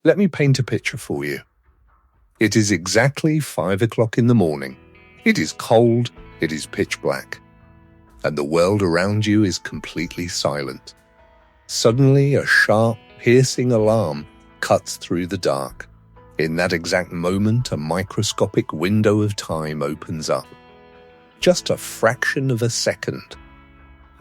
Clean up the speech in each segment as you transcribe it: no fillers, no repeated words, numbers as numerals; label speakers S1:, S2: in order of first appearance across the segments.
S1: Let me paint a picture for you. It is exactly 5 o'clock in the morning. It is cold, it is pitch black, and the world around you is completely silent. Suddenly, a sharp, piercing alarm cuts through the dark. In that exact moment, a microscopic window of time opens up. Just a fraction of a second.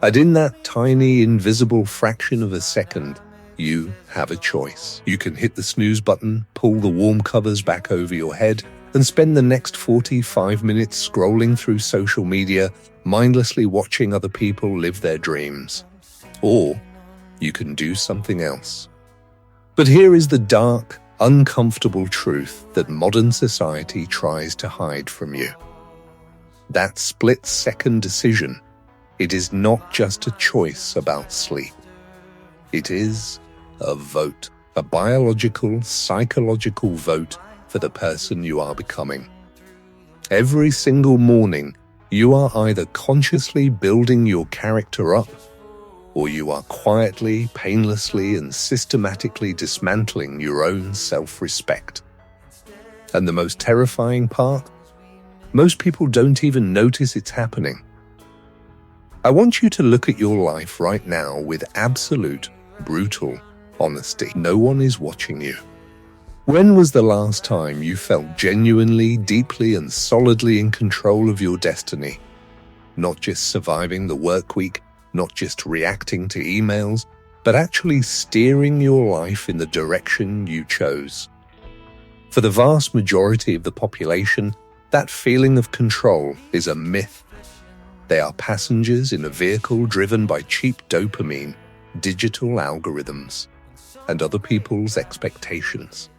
S1: And in that tiny, invisible fraction of a second, you have a choice. You can hit the snooze button, pull the warm covers back over your head, and spend the next 45 minutes scrolling through social media, mindlessly watching other people live their dreams. Or you can do something else. But here is the dark, uncomfortable truth that modern society tries to hide from you. That split-second decision, it is not just a choice about sleep. It is a vote, a biological, psychological vote for the person you are becoming. Every single morning, you are either consciously building your character up, or you are quietly, painlessly, and systematically dismantling your own self-respect. And the most terrifying part? Most people don't even notice it's happening. I want you to look at your life right now with absolute, brutal honesty. No one is watching you. When was the last time you felt genuinely, deeply, and solidly in control of your destiny? Not just surviving the work week, not just reacting to emails, but actually steering your life in the direction you chose. For the vast majority of the population, that feeling of control is a myth. They are passengers in a vehicle driven by cheap dopamine, digital algorithms, and other people's expectations.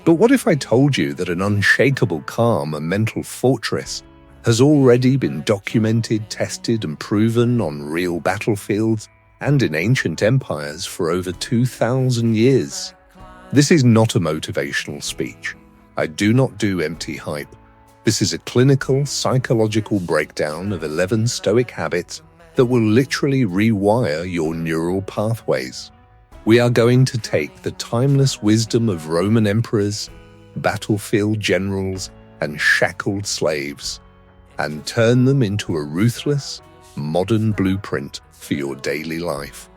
S1: But what if I told you that an unshakable calm, a mental fortress, has already been documented, tested, and proven on real battlefields and in ancient empires for over 2,000 years? This is not a motivational speech. I do not do empty hype. This is a clinical, psychological breakdown of 11 Stoic habits that will literally rewire your neural pathways. We are going to take the timeless wisdom of Roman emperors, battlefield generals, and shackled slaves, and turn them into a ruthless, modern blueprint for your daily life.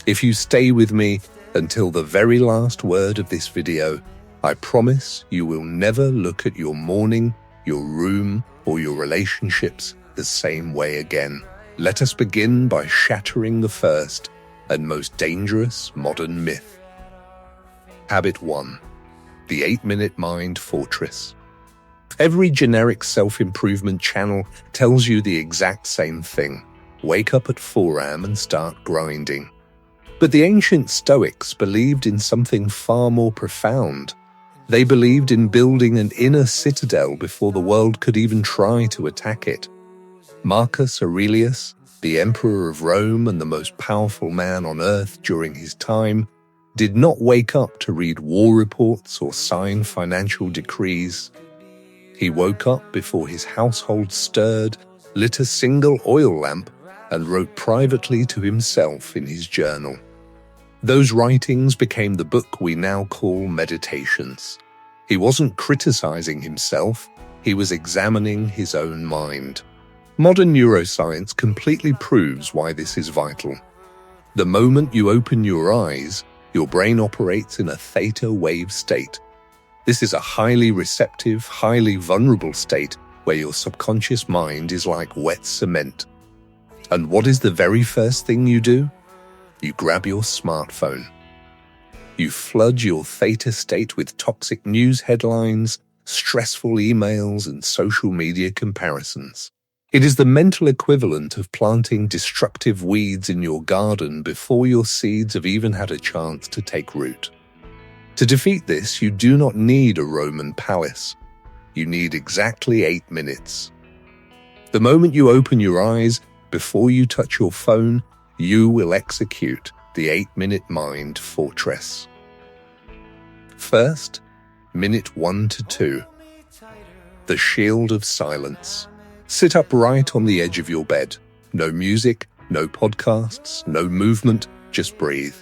S1: If you stay with me until the very last word of this video, I promise you will never look at your morning, your room, or your relationships the same way again. Let us begin by shattering the first and most dangerous modern myth. Habit 1. The 8-minute mind fortress. Every generic self-improvement channel tells you the exact same thing. Wake up at 4 a.m. and start grinding. But the ancient Stoics believed in something far more profound. They believed in building an inner citadel before the world could even try to attack it. Marcus Aurelius, the emperor of Rome and the most powerful man on earth during his time, did not wake up to read war reports or sign financial decrees. He woke up before his household stirred, lit a single oil lamp, and wrote privately to himself in his journal. Those writings became the book we now call Meditations. He wasn't criticizing himself, he was examining his own mind. Modern neuroscience completely proves why this is vital. The moment you open your eyes, your brain operates in a theta wave state. This is a highly receptive, highly vulnerable state where your subconscious mind is like wet cement. And what is the very first thing you do? You grab your smartphone. You flood your theta state with toxic news headlines, stressful emails, and social media comparisons. It is the mental equivalent of planting destructive weeds in your garden before your seeds have even had a chance to take root. To defeat this, you do not need a Roman palace. You need exactly 8 minutes. The moment you open your eyes, before you touch your phone, you will execute the 8-minute mind fortress. First, minute 1 to 2. The shield of silence. Sit upright on the edge of your bed. No music, no podcasts, no movement, just breathe.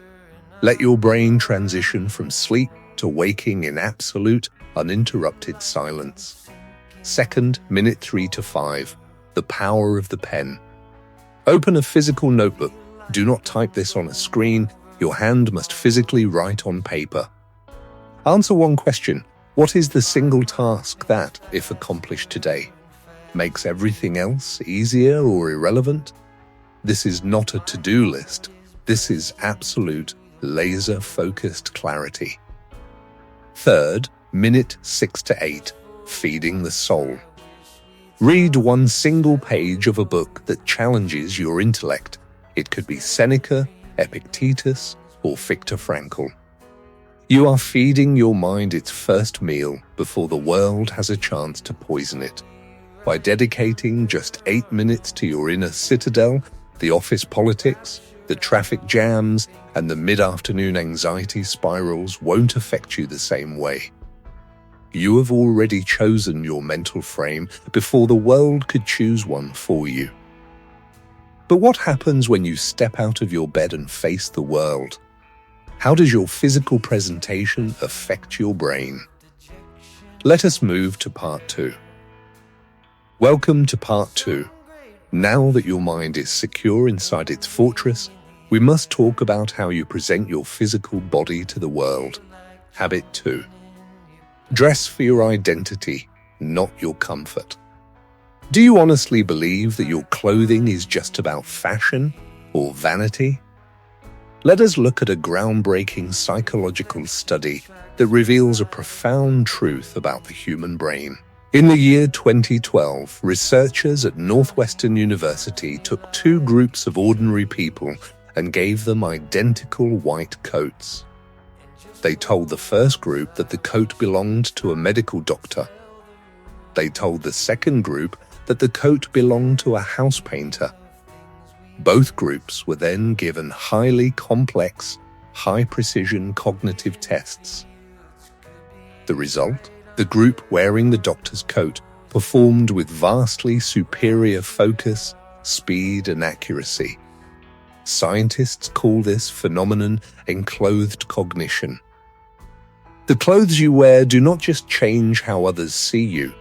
S1: Let your brain transition from sleep to waking in absolute, uninterrupted silence. Second, minute 3 to 5. The power of the pen. Open a physical notebook. Do not type this on a screen. Your hand must physically write on paper. Answer one question. What is the single task that, if accomplished today, makes everything else easier or irrelevant? This is not a to-do list. This is absolute, laser-focused clarity. Third, minute 6 to 8. Feeding the soul. Read one single page of a book that challenges your intellect. It could be Seneca, Epictetus, or Viktor Frankl. You are feeding your mind its first meal before the world has a chance to poison it. By dedicating just 8 minutes to your inner citadel, the office politics, the traffic jams, and the mid-afternoon anxiety spirals won't affect you the same way. You have already chosen your mental frame before the world could choose one for you. But what happens when you step out of your bed and face the world? How does your physical presentation affect your brain? Let us move to part 2. Welcome to part 2. Now that your mind is secure inside its fortress, we must talk about how you present your physical body to the world. Habit 2. Dress for your identity, not your comfort. Do you honestly believe that your clothing is just about fashion or vanity? Let us look at a groundbreaking psychological study that reveals a profound truth about the human brain. In the year 2012, researchers at Northwestern University took 2 groups of ordinary people and gave them identical white coats. They told the first group that the coat belonged to a medical doctor. They told the second group that the coat belonged to a house painter. Both groups were then given highly complex, high-precision cognitive tests. The result? The group wearing the doctor's coat performed with vastly superior focus, speed, and accuracy. Scientists call this phenomenon enclothed cognition. The clothes you wear do not just change how others see you,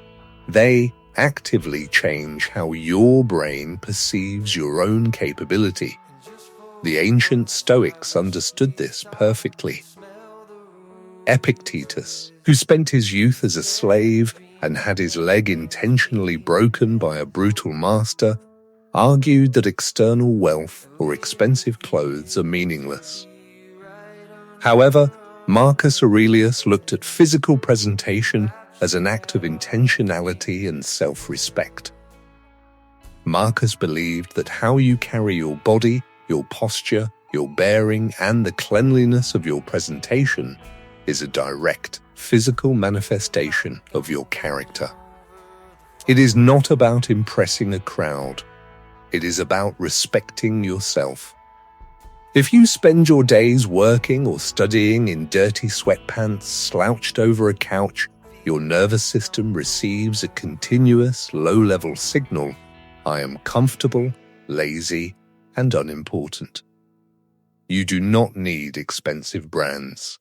S1: they actively change how your brain perceives your own capability. The ancient Stoics understood this perfectly. Epictetus, who spent his youth as a slave and had his leg intentionally broken by a brutal master, argued that external wealth or expensive clothes are meaningless. However, Marcus Aurelius looked at physical presentation as an act of intentionality and self-respect. Marcus believed that how you carry your body, your posture, your bearing, and the cleanliness of your presentation is a direct physical manifestation of your character. It is not about impressing a crowd. It is about respecting yourself. If you spend your days working or studying in dirty sweatpants slouched over a couch, your nervous system receives a continuous low-level signal, I am comfortable, lazy, and unimportant. You do not need expensive brands.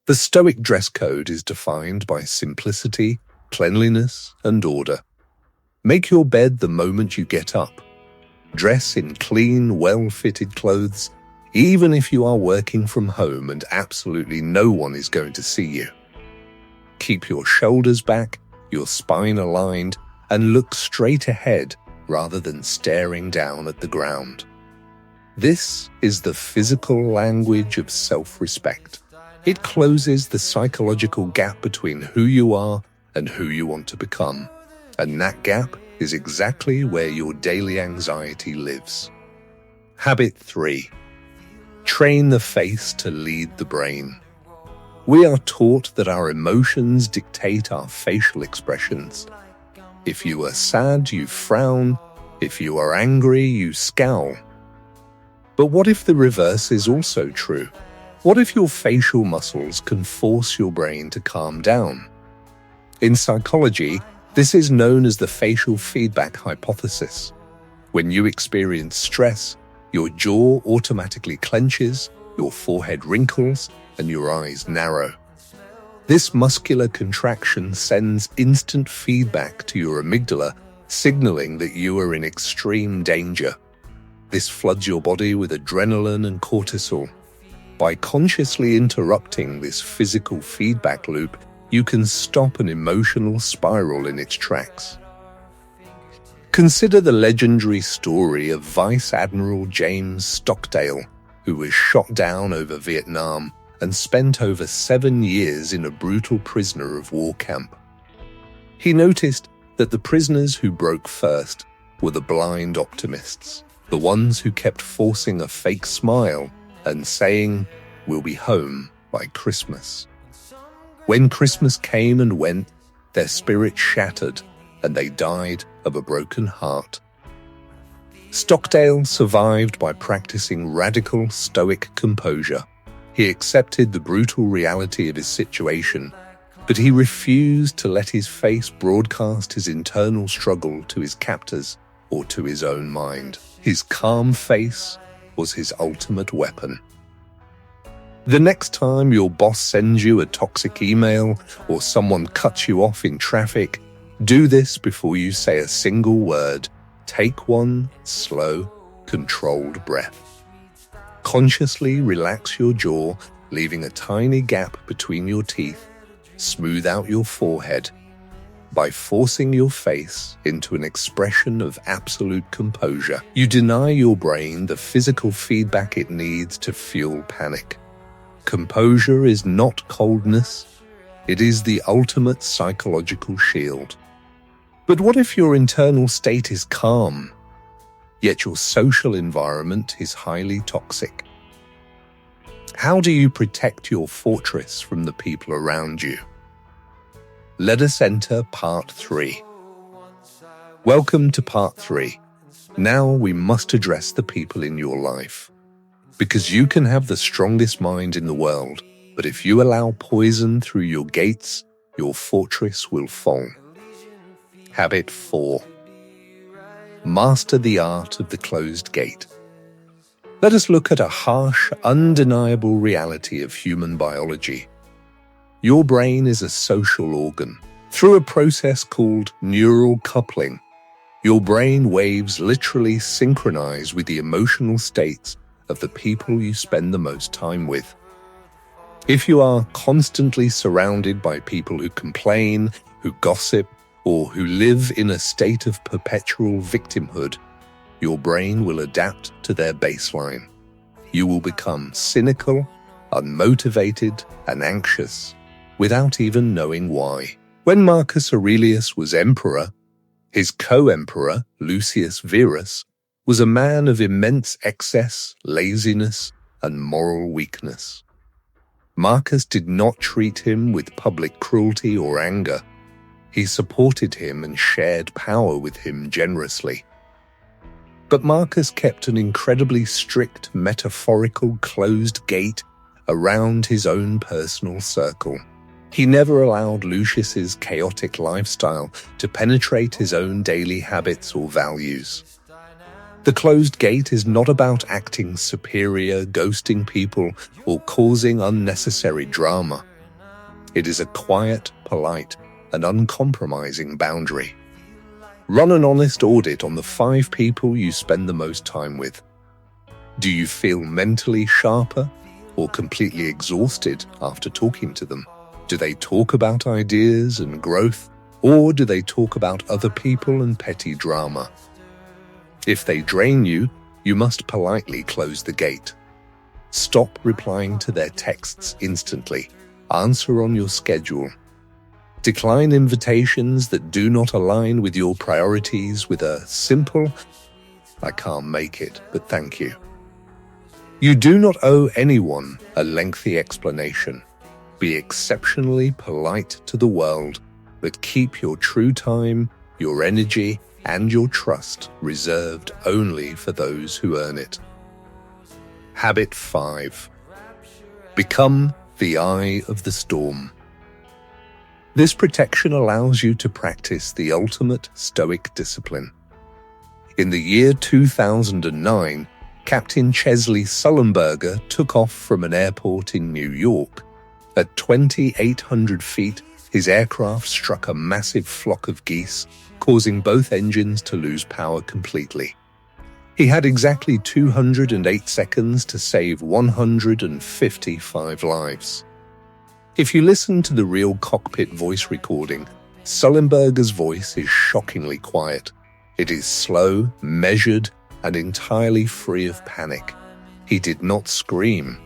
S1: The Stoic dress code is defined by simplicity, cleanliness, and order. Make your bed the moment you get up. Dress in clean, well-fitted clothes, even if you are working from home and absolutely no one is going to see you. Keep your shoulders back, your spine aligned, and look straight ahead rather than staring down at the ground. This is the physical language of self-respect. It closes the psychological gap between who you are and who you want to become, and that gap is exactly where your daily anxiety lives. Habit 3. Train the face to lead the brain. We are taught that our emotions dictate our facial expressions. If you are sad, you frown. If you are angry, you scowl. But what if the reverse is also true? What if your facial muscles can force your brain to calm down? In psychology, this is known as the facial feedback hypothesis. When you experience stress, your jaw automatically clenches, your forehead wrinkles, and your eyes narrow. This muscular contraction sends instant feedback to your amygdala, signaling that you are in extreme danger. This floods your body with adrenaline and cortisol. By consciously interrupting this physical feedback loop, you can stop an emotional spiral in its tracks. Consider the legendary story of Vice Admiral James Stockdale, who was shot down over Vietnam and spent over 7 years in a brutal prisoner of war camp. He noticed that the prisoners who broke first were the blind optimists, the ones who kept forcing a fake smile and saying, "We'll be home by Christmas." When Christmas came and went, their spirits shattered and they died of a broken heart. Stockdale survived by practicing radical Stoic composure. He accepted the brutal reality of his situation, but he refused to let his face broadcast his internal struggle to his captors or to his own mind. His calm face was his ultimate weapon. The next time your boss sends you a toxic email or someone cuts you off in traffic, do this before you say a single word. Take one slow, controlled breath. Consciously relax your jaw, leaving a tiny gap between your teeth. Smooth out your forehead. By forcing your face into an expression of absolute composure, you deny your brain the physical feedback it needs to fuel panic. Composure is not coldness, it is the ultimate psychological shield. But what if your internal state is calm, yet your social environment is highly toxic? How do you protect your fortress from the people around you? Let us enter part 3. Welcome to part 3. Now we must address the people in your life. Because you can have the strongest mind in the world, but if you allow poison through your gates, your fortress will fall. Habit 4. Master the art of the closed gate. Let us look at a harsh, undeniable reality of human biology. Your brain is a social organ. Through a process called neural coupling, your brain waves literally synchronize with the emotional states of the people you spend the most time with. If you are constantly surrounded by people who complain, who gossip, or who live in a state of perpetual victimhood, your brain will adapt to their baseline. You will become cynical, unmotivated, and anxious without even knowing why. When Marcus Aurelius was emperor, his co-emperor, Lucius Verus, was a man of immense excess, laziness, and moral weakness. Marcus did not treat him with public cruelty or anger. He supported him and shared power with him generously. But Marcus kept an incredibly strict, metaphorical closed gate around his own personal circle. He never allowed Lucius's chaotic lifestyle to penetrate his own daily habits or values. The closed gate is not about acting superior, ghosting people, or causing unnecessary drama. It is a quiet, polite, and uncompromising boundary. Run an honest audit on the 5 people you spend the most time with. Do you feel mentally sharper or completely exhausted after talking to them? Do they talk about ideas and growth, or do they talk about other people and petty drama? If they drain you, you must politely close the gate. Stop replying to their texts instantly. Answer on your schedule. Decline invitations that do not align with your priorities with a simple, "I can't make it, but thank you." You do not owe anyone a lengthy explanation. Be exceptionally polite to the world, but keep your true time, your energy, and your trust reserved only for those who earn it. Habit 5. Become the eye of the storm. This protection allows you to practice the ultimate Stoic discipline. In the year 2009, Captain Chesley Sullenberger took off from an airport in New York. At 2,800 feet, his aircraft struck a massive flock of geese, causing both engines to lose power completely. He had exactly 208 seconds to save 155 lives. If you listen to the real cockpit voice recording, Sullenberger's voice is shockingly quiet. It is slow, measured, and entirely free of panic. He did not scream.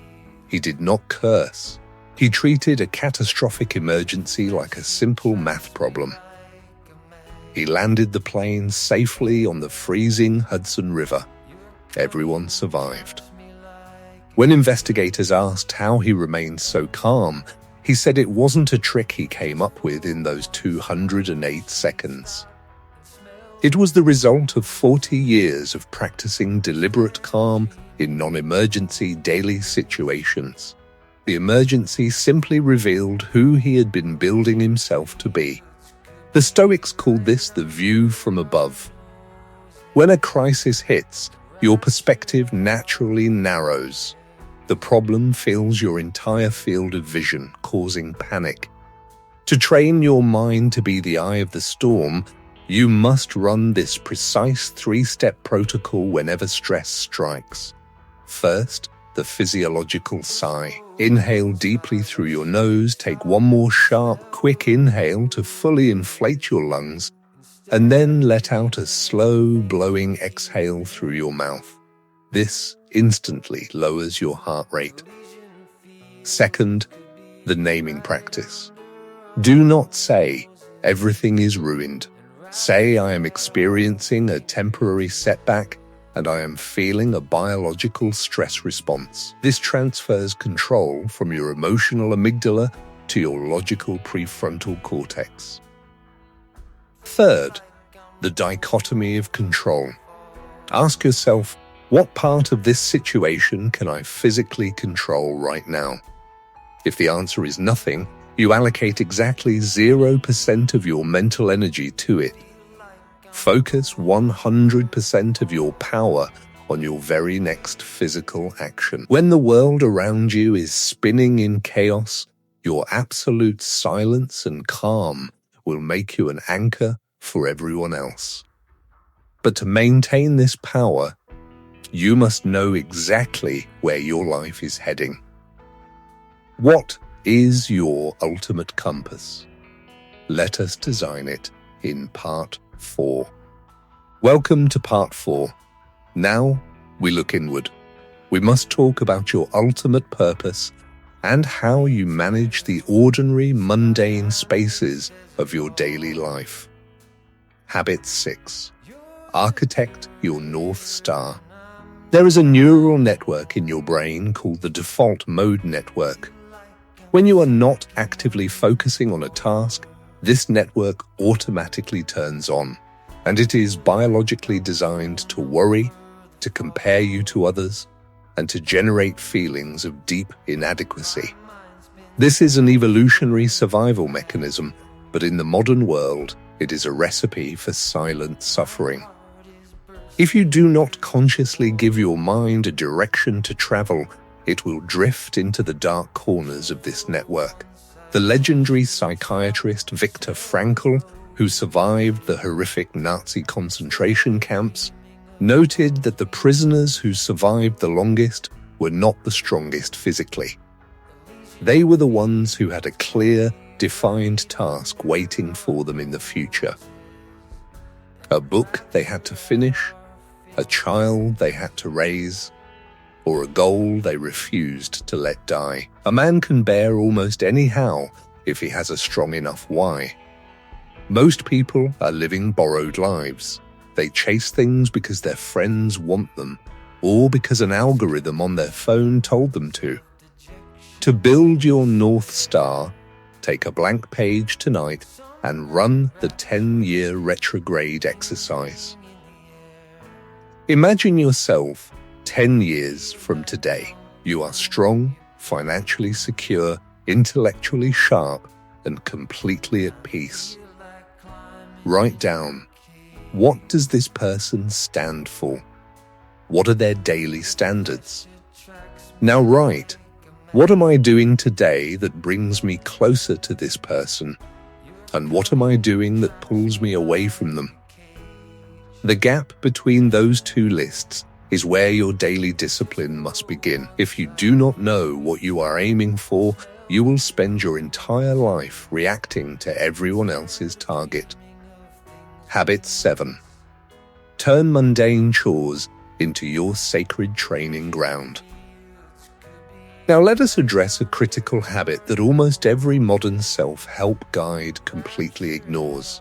S1: He did not curse. He treated a catastrophic emergency like a simple math problem. He landed the plane safely on the freezing Hudson River. Everyone survived. When investigators asked how he remained so calm, he said it wasn't a trick he came up with in those 208 seconds. It was the result of 40 years of practicing deliberate calm in non-emergency daily situations. The emergency simply revealed who he had been building himself to be. The Stoics called this the view from above. When a crisis hits, your perspective naturally narrows. The problem fills your entire field of vision, causing panic. To train your mind to be the eye of the storm, you must run this precise 3-step protocol whenever stress strikes. First, the physiological sigh. Inhale deeply through your nose, take one more sharp, quick inhale to fully inflate your lungs, and then let out a slow, blowing exhale through your mouth. This instantly lowers your heart rate. Second, the naming practice. Do not say, "Everything is ruined." Say, "I am experiencing a temporary setback and I am feeling a biological stress response." This transfers control from your emotional amygdala to your logical prefrontal cortex. Third, the dichotomy of control. Ask yourself, what part of this situation can I physically control right now? If the answer is nothing, you allocate exactly 0% of your mental energy to it. Focus 100% of your power on your very next physical action. When the world around you is spinning in chaos, your absolute silence and calm will make you an anchor for everyone else. But to maintain this power, you must know exactly where your life is heading. What is your ultimate compass? Let us design it in Part 4. Welcome to Part 4. Now we look inward. We must talk about your ultimate purpose and how you manage the ordinary, mundane spaces of your daily life. Habit 6. Architect your North Star. There is a neural network in your brain called the default mode network. When you are not actively focusing on a task, this network automatically turns on, and it is biologically designed to worry, to compare you to others, and to generate feelings of deep inadequacy. This is an evolutionary survival mechanism, but in the modern world, it is a recipe for silent suffering. If you do not consciously give your mind a direction to travel, it will drift into the dark corners of this network. The legendary psychiatrist Viktor Frankl, who survived the horrific Nazi concentration camps, noted that the prisoners who survived the longest were not the strongest physically. They were the ones who had a clear, defined task waiting for them in the future. A book they had to finish, a child they had to raise, or a goal they refused to let die. A man can bear almost any how if he has a strong enough why. Most people are living borrowed lives. They chase things because their friends want them, or because an algorithm on their phone told them to. To build your North Star, take a blank page tonight and run the 10-year retrograde exercise. Imagine yourself 10 years from today. You are strong, financially secure, intellectually sharp, and completely at peace. Write down, what does this person stand for? What are their daily standards? Now write, what am I doing today that brings me closer to this person? And what am I doing that pulls me away from them? The gap between those two lists is where your daily discipline must begin. If you do not know what you are aiming for, you will spend your entire life reacting to everyone else's target. Habit 7. Turn mundane chores into your sacred training ground. Now let us address a critical habit that almost every modern self-help guide completely ignores.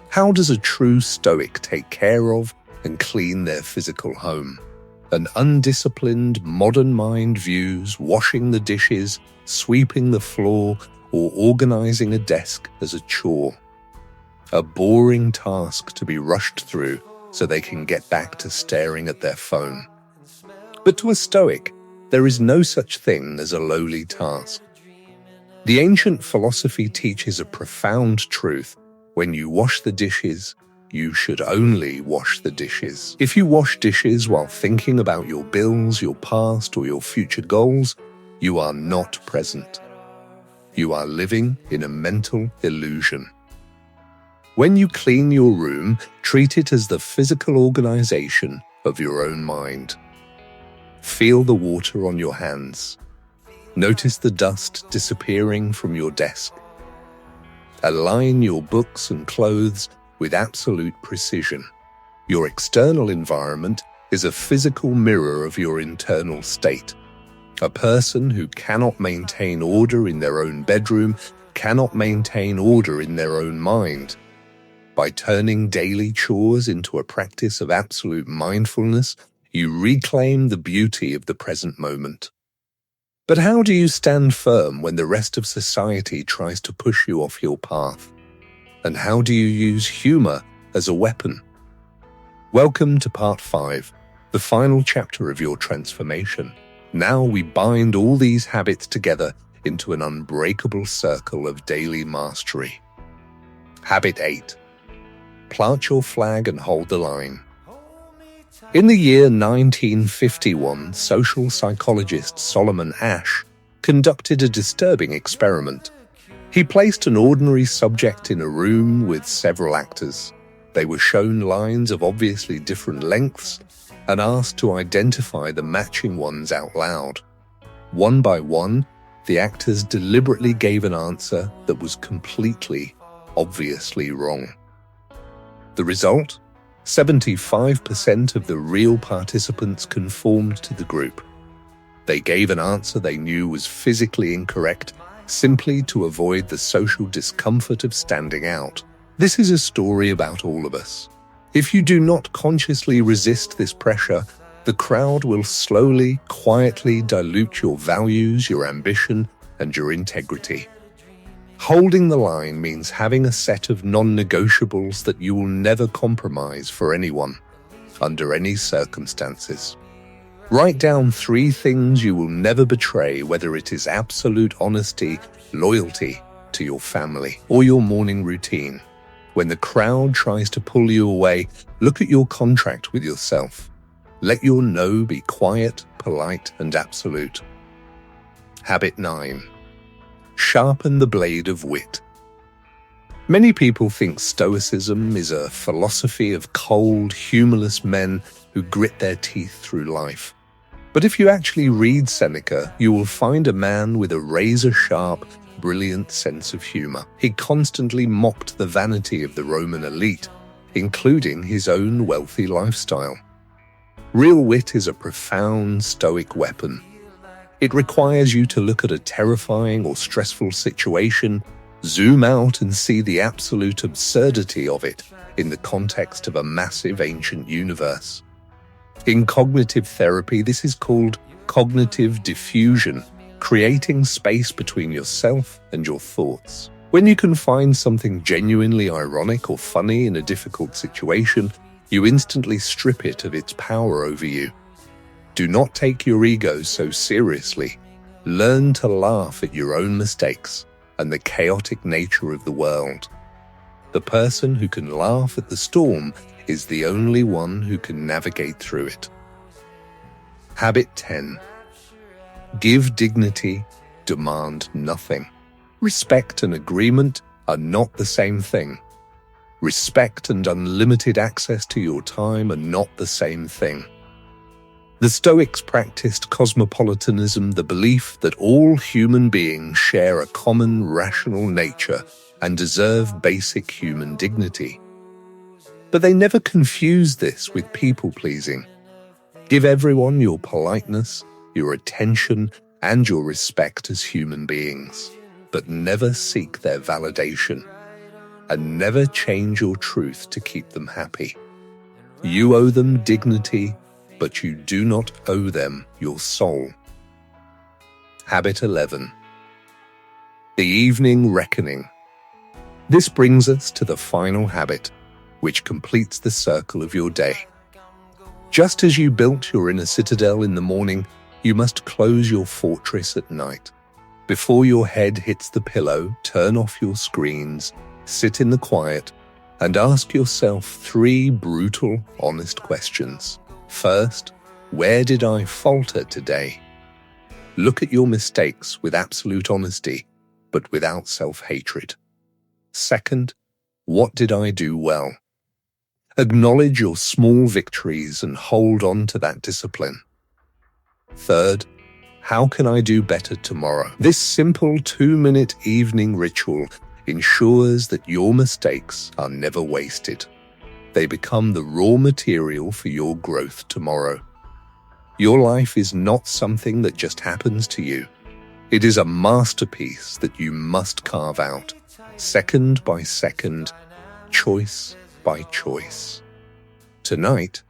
S1: How does a true Stoic take care of and clean their physical home? An undisciplined modern mind views washing the dishes, sweeping the floor, or organizing a desk as a chore. A boring task to be rushed through so they can get back to staring at their phone. But to a Stoic, there is no such thing as a lowly task. The ancient philosophy teaches a profound truth. When you wash the dishes, you should only wash the dishes. If you wash dishes while thinking about your bills, your past, or your future goals, you are not present. You are living in a mental illusion. When you clean your room, treat it as the physical organization of your own mind. Feel the water on your hands. Notice the dust disappearing from your desk. Align your books and clothes with absolute precision. Your external environment is a physical mirror of your internal state. A person who cannot maintain order in their own bedroom cannot maintain order in their own mind. By turning daily chores into a practice of absolute mindfulness, you reclaim the beauty of the present moment. But how do you stand firm when the rest of society tries to push you off your path? And how do you use humor as a weapon? Welcome to part 5, the final chapter of your transformation. Now we bind all these habits together into an unbreakable circle of daily mastery. Habit 8. Plant your flag and hold the line. In the year 1951, social psychologist Solomon Asch conducted a disturbing experiment. He placed an ordinary subject in a room with several actors. They were shown lines of obviously different lengths and asked to identify the matching ones out loud. One by one, the actors deliberately gave an answer that was completely, obviously wrong. The result? 75% of the real participants conformed to the group. They gave an answer they knew was physically incorrect simply to avoid the social discomfort of standing out. This is a story about all of us. If you do not consciously resist this pressure, the crowd will slowly, quietly dilute your values, your ambition, and your integrity. Holding the line means having a set of non-negotiables that you will never compromise for anyone, under any circumstances. Write down 3 things you will never betray, whether it is absolute honesty, loyalty to your family, or your morning routine. When the crowd tries to pull you away, look at your contract with yourself. Let your no be quiet, polite, and absolute. Habit 9. Sharpen the blade of wit. Many people think Stoicism is a philosophy of cold, humorless men who grit their teeth through life. But if you actually read Seneca, you will find a man with a razor-sharp, brilliant sense of humor. He constantly mocked the vanity of the Roman elite, including his own wealthy lifestyle. Real wit is a profound Stoic weapon. It requires you to look at a terrifying or stressful situation, zoom out and see the absolute absurdity of it in the context of a massive ancient universe. In cognitive therapy, this is called cognitive diffusion, creating space between yourself and your thoughts. When you can find something genuinely ironic or funny in a difficult situation, you instantly strip it of its power over you. Do not take your ego so seriously. Learn to laugh at your own mistakes and the chaotic nature of the world. The person who can laugh at the storm is the only one who can navigate through it. Habit 10. Give dignity, demand nothing. Respect and agreement are not the same thing. Respect and unlimited access to your time are not the same thing. The Stoics practiced cosmopolitanism, the belief that all human beings share a common rational nature and deserve basic human dignity. But they never confused this with people-pleasing. Give everyone your politeness, your attention, and your respect as human beings, but never seek their validation, and never change your truth to keep them happy. You owe them dignity, but you do not owe them your soul. Habit 11. The evening reckoning. This brings us to the final habit, which completes the circle of your day. Just as you built your inner citadel in the morning, you must close your fortress at night. Before your head hits the pillow, turn off your screens, sit in the quiet, and ask yourself 3 brutal, honest questions. First, where did I falter today? Look at your mistakes with absolute honesty, but without self-hatred. Second, what did I do well? Acknowledge your small victories and hold on to that discipline. Third, how can I do better tomorrow? This simple 2-minute evening ritual ensures that your mistakes are never wasted. They become the raw material for your growth tomorrow. Your life is not something that just happens to you. It is a masterpiece that you must carve out, second by second, choice by choice. Tonight,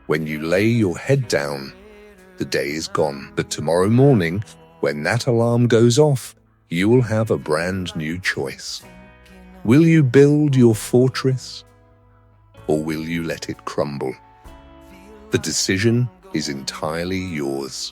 S1: when you lay your head down, the day is gone. But tomorrow morning, when that alarm goes off, you will have a brand new choice. Will you build your fortress, or will you let it crumble? The decision is entirely yours.